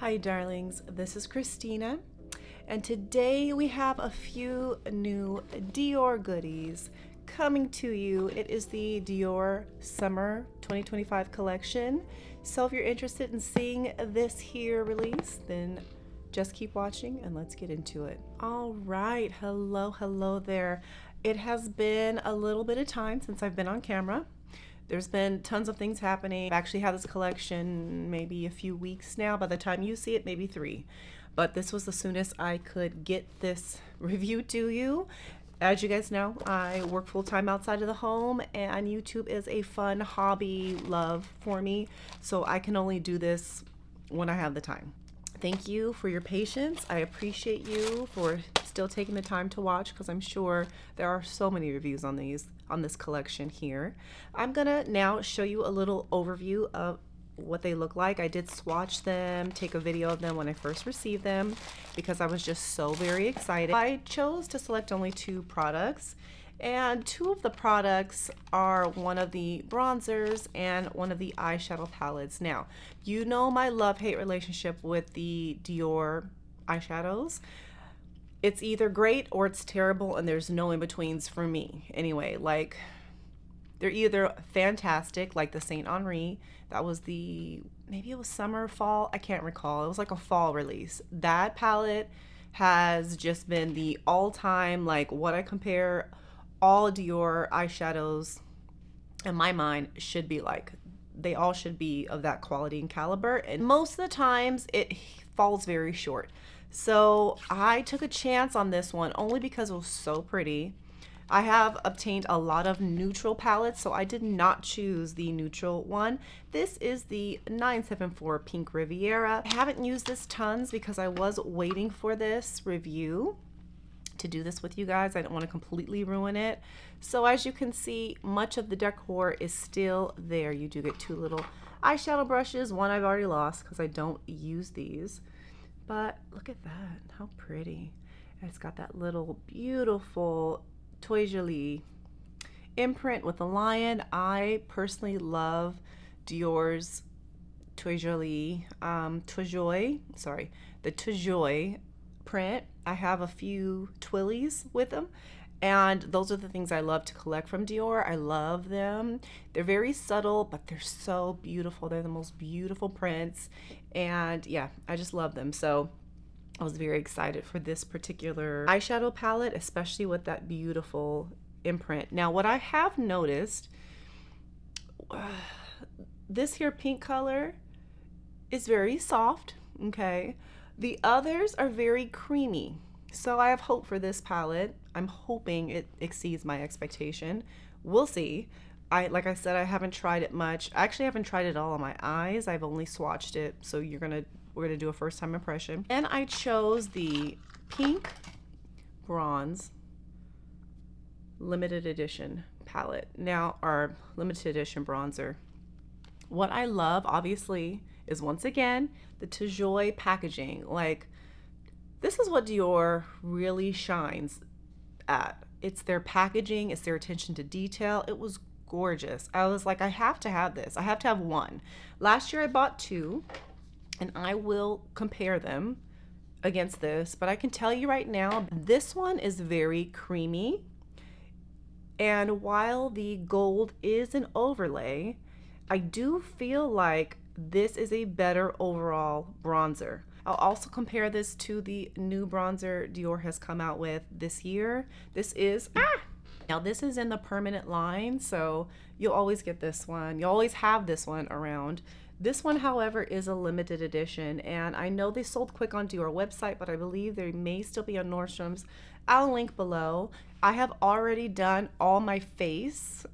Hi darlings, this is Christina, and today we have a few new Dior goodies coming to you. It is the Dior Summer 2025 collection. So if you're interested in seeing this here release, then just keep watching and let's get into it. All right, hello there. It has been a little bit of time since I've been on camera. There's been tons of things happening. I've actually had this collection maybe a few weeks now. By the time you see it, maybe 3. But this was the soonest I could get this review to you. As you guys know, I work full-time outside of the home, and YouTube is a fun hobby love for me. So I can only do this when I have the time. Thank you for your patience. I appreciate you for still taking the time to watch, because I'm sure there are so many reviews on this collection here. I'm gonna now show you a little overview of what they look like. I did swatch them, take a video of them when I first received them, because I was just so very excited. I chose to select only 2 products, and 2 of the products are one of the bronzers and one of the eyeshadow palettes. Now, you know my love-hate relationship with the Dior eyeshadows. It's either great or it's terrible, and there's no in-betweens for me. Anyway, like, they're either fantastic, like the Saint Henri. That was maybe it was summer, fall, I can't recall. It was like a fall release. That palette has just been the all-time, like, what I compare all Dior eyeshadows in my mind should be like. They all should be of that quality and caliber, and most of the times it falls very short. So I took a chance on this one only because it was so pretty. I have obtained a lot of neutral palettes, so I did not choose the neutral one. This is the 974 Pink Riviera. I haven't used this tons because I was waiting for this review to do this with you guys. I don't want to completely ruin it. So as you can see, much of the decor is still there. You do get 2 little eyeshadow brushes. One I've already lost because I don't use these. But look at that, how pretty. It's got that little beautiful Toy Jolie imprint with a lion. I personally love Dior's Toy Jolie, the Tojoy print. I have a few twillies with them, and those are the things I love to collect from Dior. I love them. They're very subtle, but they're so beautiful. They're the most beautiful prints, and yeah, I just love them. So I was very excited for this particular eyeshadow palette, especially with that beautiful imprint. Now, what I have noticed, this here pink color is very soft, okay? The others are very creamy. So I have hope for this palette. I'm hoping it exceeds my expectation. We'll see. Like I said, I haven't tried it much. I actually haven't tried it all on my eyes. I've only swatched it. So we're gonna do a first time impression. And I chose the Pink Bronze limited edition palette. Now, our limited edition bronzer. What I love, obviously, is once again the Tojoy packaging. Like, this is what Dior really shines at. It's their packaging, it's their attention to detail. It was gorgeous. I was like, I have to have this. I have to have 1. Last year I bought 2, and I will compare them against this, but I can tell you right now, this one is very creamy. And while the gold is an overlay, I do feel like this is a better overall bronzer. I'll also compare this to the new bronzer Dior has come out with this year. Now this is in the permanent line, so you'll always get this one. You'll always have this one around. This one, however, is a limited edition, and I know they sold quick on Dior website, but I believe they may still be on Nordstrom's. I'll link below. I have already done all my face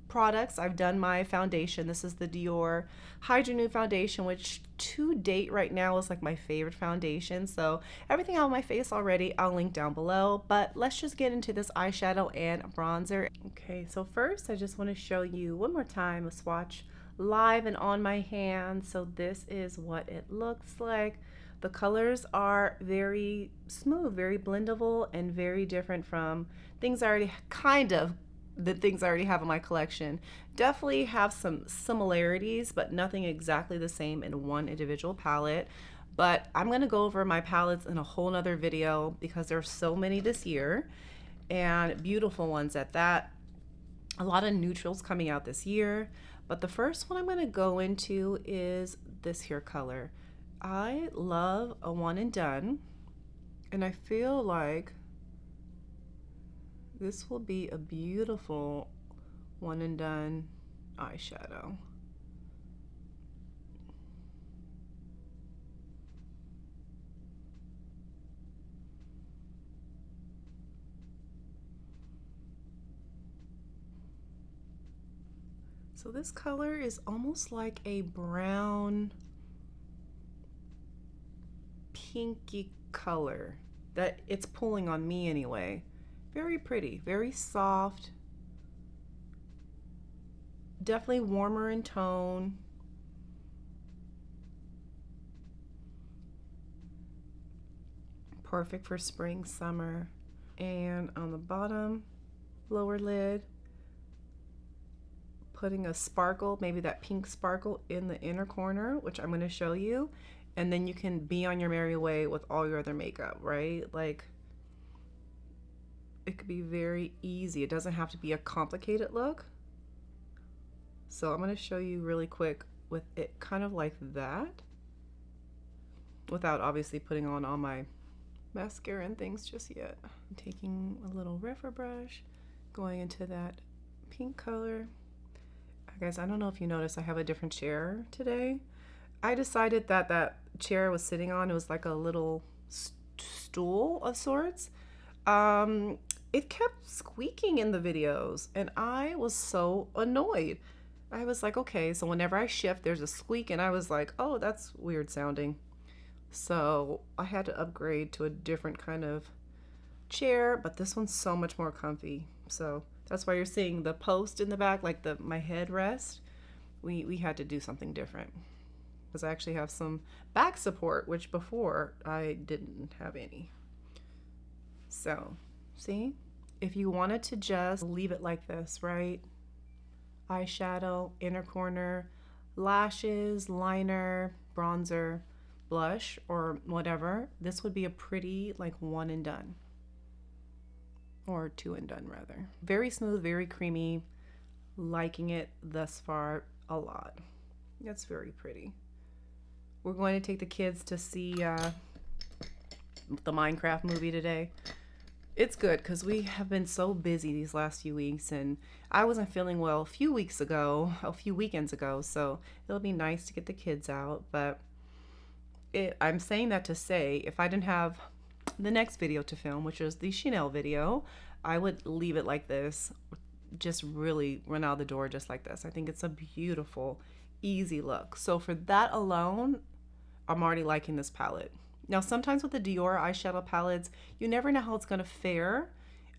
products. I've done my foundation. This is the Dior Hydra Nude foundation, which to date right now is like my favorite foundation. So everything on my face already, I'll link down below. But let's just get into this eyeshadow and bronzer. Okay, so first I just want to show you one more time a swatch live and on my hand. So this is what it looks like. The colors are very smooth, very blendable, and very different from things I already kind of the things I already have in my collection. Definitely have some similarities, but nothing exactly the same in one individual palette. But I'm gonna go over my palettes in a whole nother video because there's so many this year, and beautiful ones at that. A lot of neutrals coming out this year. But the first one I'm gonna go into is this here color. I love a one and done, and I feel like this will be a beautiful one and done eyeshadow. So this color is almost like a brown, pinky color that it's pulling on me anyway. Very pretty, very soft, definitely warmer in tone. Perfect for spring, summer. And on the bottom, lower lid, putting a sparkle, maybe that pink sparkle in the inner corner, which I'm going to show you. And then you can be on your merry way with all your other makeup, right? Like, it could be very easy. It doesn't have to be a complicated look. So I'm going to show you really quick with it kind of like that, without obviously putting on all my mascara and things just yet. I'm taking a little Refer brush, going into that pink color. Guys, I don't know if you noticed, I have a different chair today. I decided that that chair I was sitting on, it was like a little stool of sorts. It kept squeaking in the videos, and I was so annoyed. I was like, okay, so whenever I shift, there's a squeak, and I was like, oh, that's weird sounding. So I had to upgrade to a different kind of chair, but this one's so much more comfy. So that's why you're seeing the post in the back, like my headrest. We had to do something different because I actually have some back support, which before I didn't have any. So see, if you wanted to just leave it like this, right? Eyeshadow, inner corner, lashes, liner, bronzer, blush, or whatever, this would be a pretty like one and done. Or two and done rather. Very smooth, very creamy. Liking it thus far a lot. That's very pretty. We're going to take the kids to see the Minecraft movie today. It's good because we have been so busy these last few weeks, and I wasn't feeling well a few weekends ago, so it'll be nice to get the kids out. But I'm saying that to say, if I didn't have the next video to film, which is the Chanel video, I would leave it like this, just really run out the door just like this. I think it's a beautiful, easy look. So for that alone, I'm already liking this palette. Now, sometimes with the Dior eyeshadow palettes, you never know how it's going to fare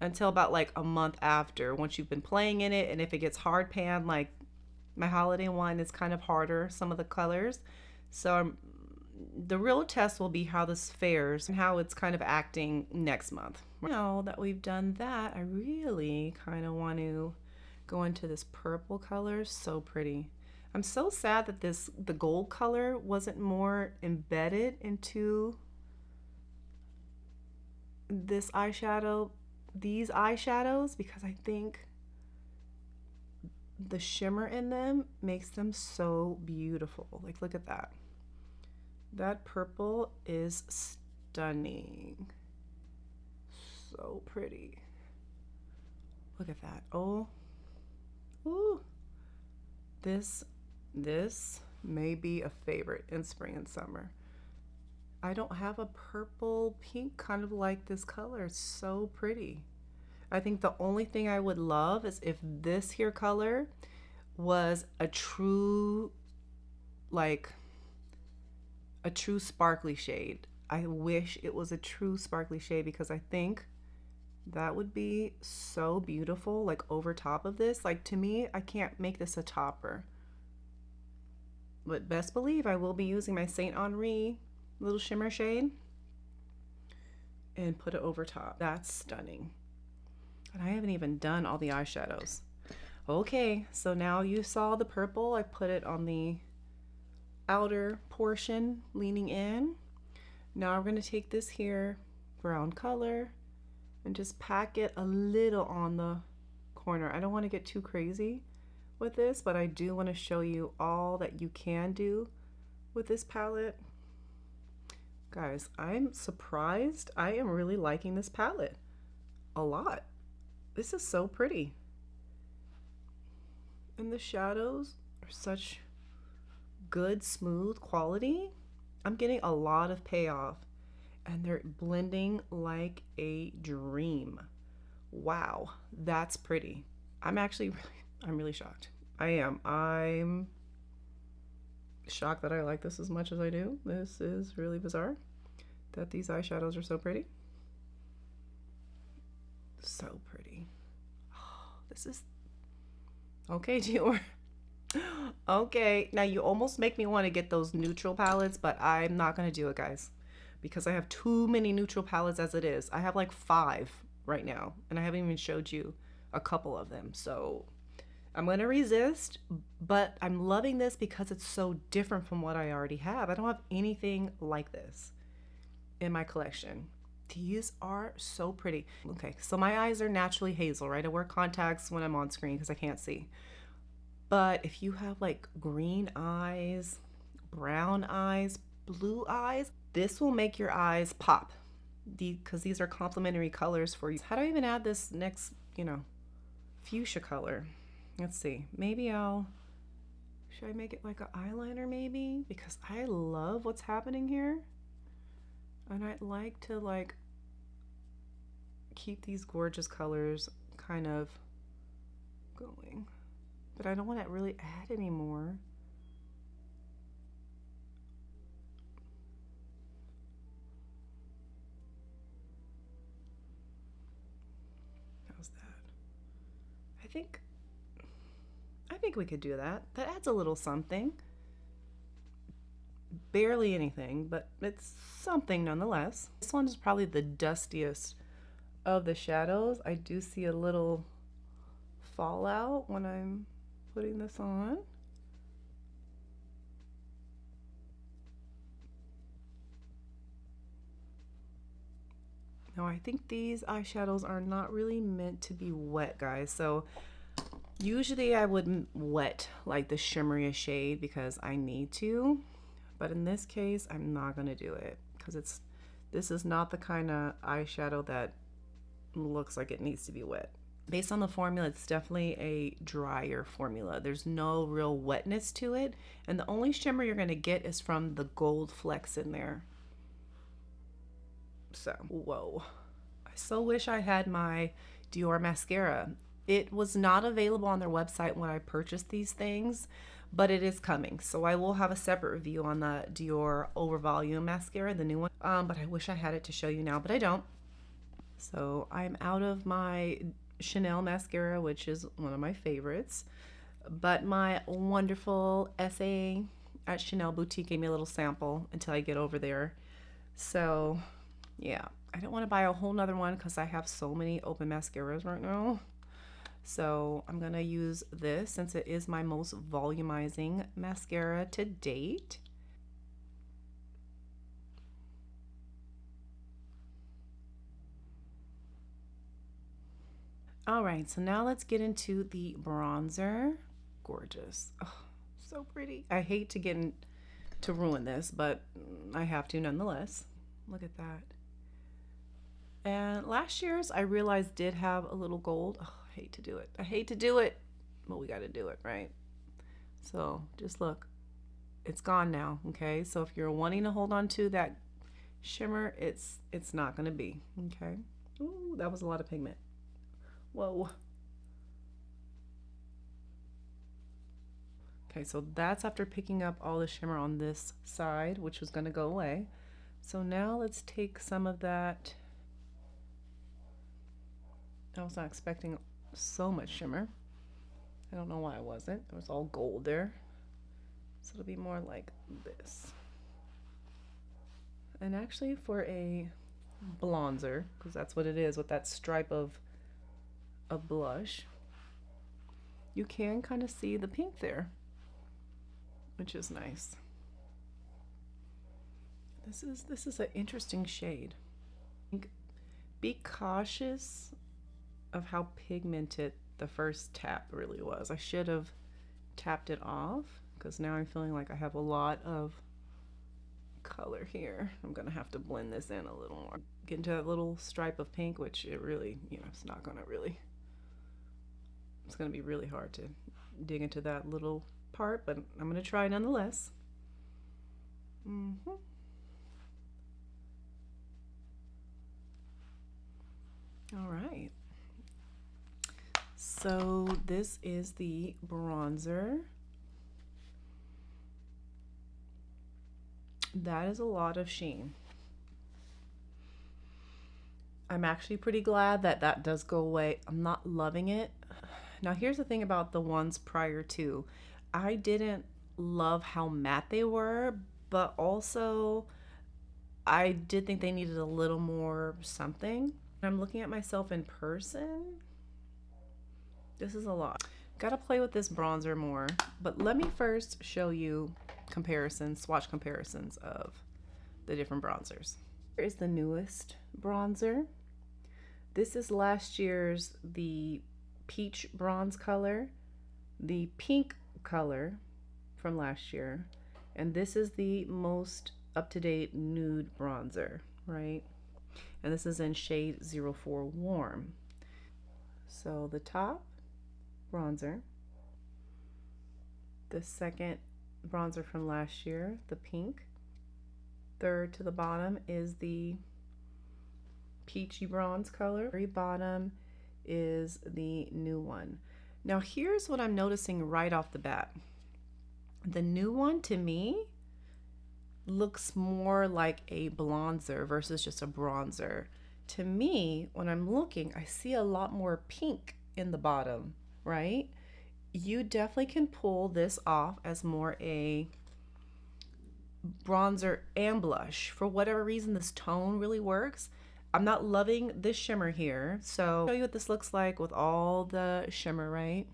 until about like a month after, once you've been playing in it. And if it gets hard pan, like my holiday one is kind of harder, some of the colors. So the real test will be how this fares and how it's kind of acting next month. Now that we've done that, I really kind of want to go into this purple color. So pretty. I'm so sad that the gold color wasn't more embedded into this eyeshadow, these eyeshadows, because I think the shimmer in them makes them so beautiful. Like, look at that. That purple is stunning. So pretty. Look at that. Oh. Ooh. This may be a favorite in spring and summer. I don't have a purple pink kind of like this color. It's so pretty. I think the only thing I would love is if this here color was a true, like a true sparkly shade. I wish it was a true sparkly shade because I think that would be so beautiful, like over top of this. Like, to me, I can't make this a topper. But best believe I will be using my Saint Henri little shimmer shade and put it over top. That's stunning. And I haven't even done all the eyeshadows. Okay, so now you saw the purple. I put it on the outer portion leaning in. Now I'm going to take this here brown color and just pack it a little on the corner. I don't want to get too crazy with this, but I do want to show you all that you can do with this palette. Guys, I'm surprised. I am really liking this palette a lot. This is so pretty. And the shadows are such good, smooth quality. I'm getting a lot of payoff and they're blending like a dream. Wow, that's pretty. I'm really shocked. I'm shocked that I like this as much as I do. This is really bizarre that these eyeshadows are so pretty. So pretty. Oh, this is okay, Dior. Okay, now you almost make me want to get those neutral palettes, but I'm not going to do it, guys, because I have too many neutral palettes as it is. I have like 5 right now, and I haven't even showed you a couple of them. So I'm going to resist, but I'm loving this because it's so different from what I already have. I don't have anything like this in my collection. These are so pretty. Okay, so my eyes are naturally hazel, right? I wear contacts when I'm on screen because I can't see. But if you have like green eyes, brown eyes, blue eyes, this will make your eyes pop because these are complementary colors for you. How do I even add this next, fuchsia color? Let's see. Maybe should I make it like an eyeliner maybe? Because I love what's happening here. And I'd like to keep these gorgeous colors kind of going. But I don't want to really add any more. How's that? I think we could do that. That adds a little something. Barely anything, but it's something nonetheless. This one is probably the dustiest of the shadows. I do see a little fallout when I'm putting this on. Now I think these eyeshadows are not really meant to be wet, guys. So usually I would wet like the shimmeriest shade because I need to. But in this case, I'm not going to do it because this is not the kind of eyeshadow that looks like it needs to be wet. Based on the formula, it's definitely a drier formula. There's no real wetness to it. And the only shimmer you're going to get is from the gold flecks in there. So, whoa. I so wish I had my Dior mascara. It was not available on their website when I purchased these things, but it is coming. So I will have a separate review on the Dior Over Volume mascara, the new one. But I wish I had it to show you now, but I don't. So I'm out of my Chanel mascara, which is one of my favorites. But my wonderful SA at Chanel Boutique gave me a little sample until I get over there. So yeah, I don't want to buy a whole nother one because I have so many open mascaras right now. So I'm going to use this since it is my most volumizing mascara to date. All right, so now let's get into the bronzer. Gorgeous. Oh, so pretty. I hate to ruin this, but I have to nonetheless. Look at that. And last year's I realized did have a little gold. Oh, I hate to do it. I hate to do it, but we got to do it, right? So just look, it's gone now. Okay, so if you're wanting to hold on to that shimmer, it's not going to be. Okay. Ooh, that was a lot of pigment. Whoa. Okay, so that's after picking up all the shimmer on this side, which was going to go away. So now let's take some of that. I was not expecting so much shimmer. I don't know why I wasn't. It was all gold there. So it'll be more like this. And actually for a bronzer, because that's what it is with that stripe of of blush, you can kind of see the pink there, which is nice. This is an interesting shade. Be cautious of how pigmented the first tap really was. I should have tapped it off because now I'm feeling like I have a lot of color here. I'm gonna have to blend this in a little more. Get into that little stripe of pink, which it really, you know, it's not gonna really, it's gonna be really hard to dig into that little part, but I'm gonna try nonetheless. All right. So this is the bronzer. That is a lot of sheen. I'm actually pretty glad that that does go away. I'm not loving it. Now here's the thing about the ones prior to. I didn't love how matte they were, but also I did think they needed a little more something. I'm looking at myself in person. This is a lot. Gotta play with this bronzer more, but let me first show you comparisons, swatch comparisons of the different bronzers. Here is the newest bronzer. This is last year's the peach bronze color, the pink color from last year, and this is the most up-to-date nude bronzer, right? And this is in shade 04 Warm. So the top bronzer, the second bronzer from last year, the pink, third to the bottom is the peachy bronze color, very bottom is the new one. Now here's what I'm noticing right off the bat. The new one to me looks more like a bronzer versus just a bronzer. To me, when I'm looking, I see a lot more pink in the bottom, right? You definitely can pull this off as more a bronzer and blush. For whatever reason, this tone really works. I'm not loving this shimmer here, so I'll show you what this looks like with all the shimmer, right?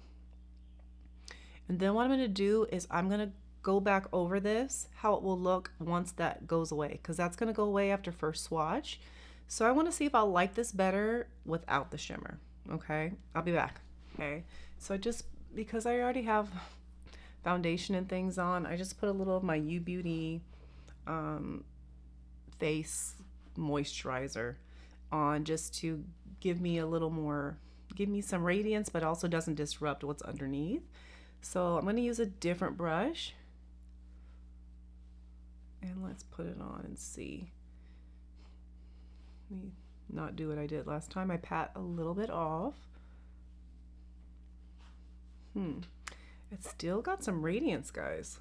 And then what I'm gonna do is I'm gonna go back over this, how it will look once that goes away, because that's gonna go away after first swatch. So I wanna see if I'll like this better without the shimmer, okay? I'll be back, okay? So because I already have foundation and things on, I just put a little of my U Beauty face moisturizer on just to give me a little more, give me some radiance, but also doesn't disrupt what's underneath. So I'm going to use a different brush and let's put it on and see. Let me not do what I did last time. I pat a little bit off. It's still got some radiance, guys.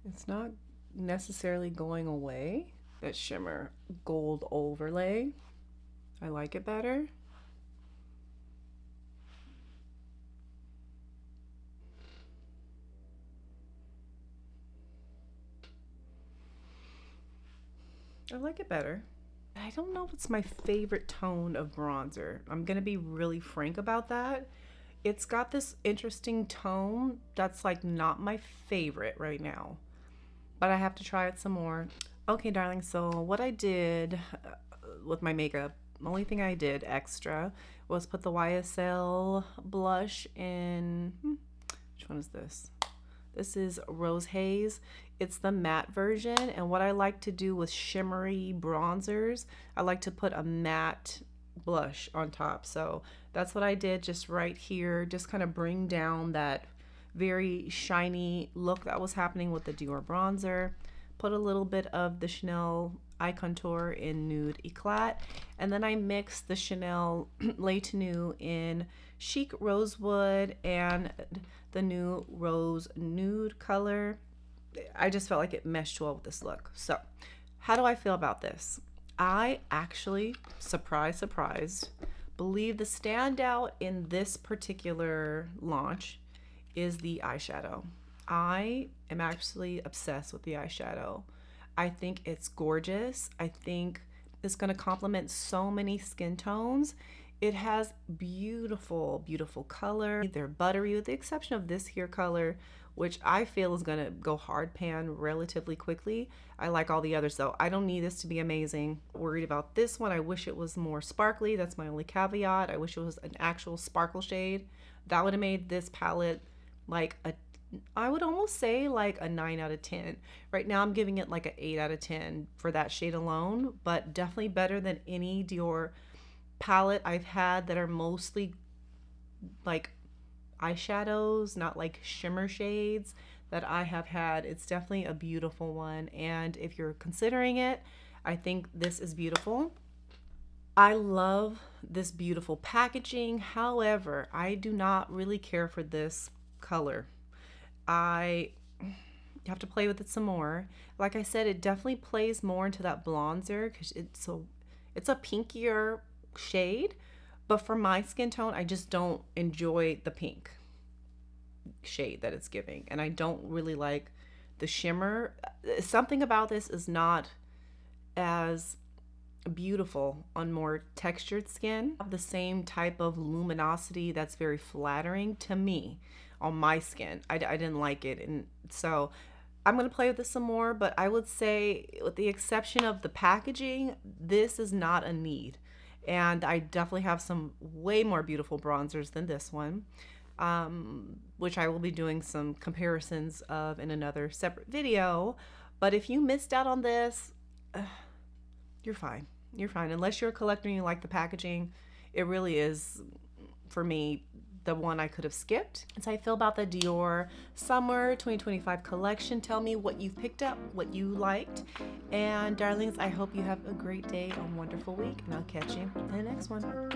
It's not necessarily going away. That shimmer gold overlay, I like it better. I like it better. I don't know if it's my favorite tone of bronzer. I'm gonna be really frank about that. It's got this interesting tone that's like not my favorite right now, but I have to try it some more. Okay, darling, so what I did with my makeup, the only thing I did extra was put the YSL blush in, which one is this? This is Rose Haze. It's the matte version, and what I like to do with shimmery bronzers, I like to put a matte blush on top. So that's what I did just right here, just kind of bring down that very shiny look that was happening with the Dior bronzer. Put a little bit of the Chanel eye contour in Nude Eclat, and then I mixed the Chanel Les Tenues in Chic Rosewood and the new Rose Nude color. I just felt like it meshed well with this look. So how do I feel about this? I actually, surprise, believe the standout in this particular launch is the eyeshadow. I am actually obsessed with the eyeshadow. I think it's gorgeous. I think is going to complement so many skin tones. It has beautiful, beautiful color. They're buttery with the exception of this here color, which I feel is going to go hard pan relatively quickly. I like all the others though. I don't need this to be amazing. Worried about this one. I wish it was more sparkly. That's my only caveat. I wish it was an actual sparkle shade. That would have made this palette like a, I would almost say like a 9 out of 10. Right now I'm giving it like an 8 out of 10 for that shade alone, but definitely better than any Dior palette I've had that are mostly like eyeshadows, not like shimmer shades that I have had. It's definitely a beautiful one, and if you're considering it, I think this is beautiful. I love this beautiful packaging. However, I do not really care for this color. I have to play with it some more. Like I said, it definitely plays more into that bronzer because it's a pinkier shade, but for my skin tone, I just don't enjoy the pink shade that it's giving, and I don't really like the shimmer. Something about this is not as beautiful on more textured skin. The same type of luminosity that's very flattering to me on my skin. I didn't like it, and so I'm going to play with this some more, but I would say with the exception of the packaging, this is not a need. And I definitely have some way more beautiful bronzers than this one, which I will be doing some comparisons of in another separate video. But if you missed out on this, you're fine. You're fine. Unless you're a collector and you like the packaging, it really is, for me, the one I could have skipped. That's how I feel about the Dior Summer 2025 collection. Tell me what you've picked up, what you liked. And darlings, I hope you have a great day, a wonderful week, and I'll catch you in the next one.